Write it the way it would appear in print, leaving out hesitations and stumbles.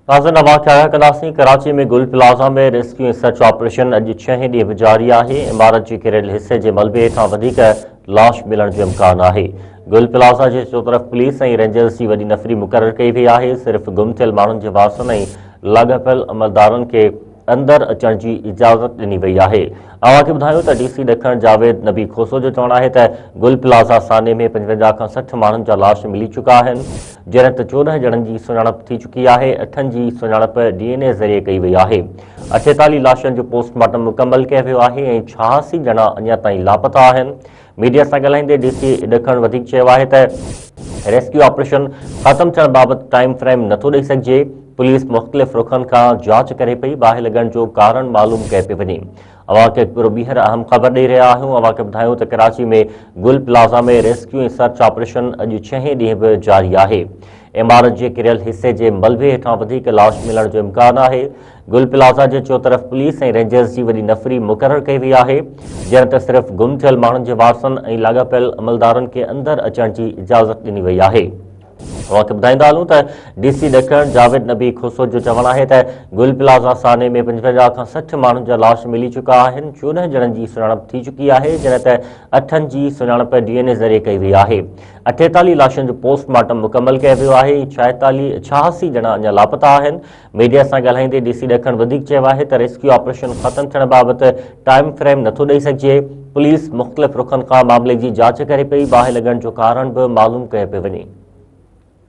नाज़रीन वाक़िआ कंदासीं। कराची में गुल प्लाज़ा में रेस्क्यू ऐं सर्च ऑपरेशन अॼु 6 ॾींहं बि जारी आहे। इमारत जे किरियल हिसे जे मलबे हेठां वधीक लाश मिलण जो इम्कान आहे। गुल प्लाज़ा जे चोतरफ़ पुलिस ऐं रेंजर्स जी वॾी नफ़री मुक़ररु कई वई आहे। सिर्फ़ गुम थियल माण्हुनि जे वारसनि ऐं लाॻापियल अमलदारनि खे अंदरि अचण जी इजाज़त ॾिनी वई आहे। अव्हांखे ॿुधायूं त डीसी ॾखण जावेद नबी खोसो जो चवणु आहे त गुल प्लाज़ा साने में 55 खां 60 माण्हुनि जा लाश मिली चुका आहिनि, जॾहिं त 14 ॼणनि जी सुञाणप थी चुकी आहे। 8 जी सुञाणप DNA ज़रिए कई वई आहे। 48 लाशनि जो पोस्टमार्टम मुकमल कयो वियो आहे ऐं 86 ॼणा अञा ताईं लापता आहिनि। मीडिया सां ॻाल्हाईंदे डीसी ॾखण वधीक चयो आहे त रेस्क्यू ऑपरेशन ख़त्म थियण बाबति टाइम फ्रेम नथो ॾेई सघिजे। पुलिस मुख़्तलिफ़ रुखनि खां जांच करे पई, बाहि लॻण जो कारण मालूम कयो पियो वञे। अव्हांखे हिकिड़ो ॿीहर अहम ख़बर ॾेई रहिया आहियूं। अव्हांखे ॿुधायूं त कराची में गुल प्लाज़ा में रेस्क्यू ऐं सर्च ऑपरेशन अॼु 6 ॾींहं बि जारी आहे। इमारत जे किरियल हिसे जे मलबे हेठां वधीक लाश मिलण जो इम्कान आहे। गुल प्लाज़ा जे चोतरफ़ पुलिस ऐं रेंजर्स जी वॾी नफ़री मुक़ररु कई वई आहे, जॾहिं त सिर्फ़ गुम थियल माण्हुनि जे वारसनि ऐं लाॻापियल अमलदारनि खे अंदरि अचण जी इजाज़त ॾिनी वई आहे। अव्हांखे ॿुधाईंदा हलूं त डीसी ॾखण जावेद नबी खोसो जो चवणु आहे त गुल प्लाज़ा साने में 55 खां 60 माण्हुनि जा लाश मिली चुका आहिनि। 14 ॼणनि जी सुञाणप थी चुकी आहे, जॾहिं त 8 जी सुञाणप DNA ज़रिए कई वई आहे। 48 लाशनि जो पोस्टमार्टम मुकमल कयो वियो आहे। 86 ॼणा अञा लापता आहिनि। मीडिया सां ॻाल्हाईंदे डीसी ॾखण वधीक चयो आहे त रेस्क्यू ऑपरेशन ख़त्म थियण बाबति टाइम फ्रेम नथो ॾेई सघिजे। पुलिस मुख़्तलिफ़ रुखनि खां मामले जी जांच करे पई, बाहि लॻण जो कारण बि मालूम कयो पियो वञे।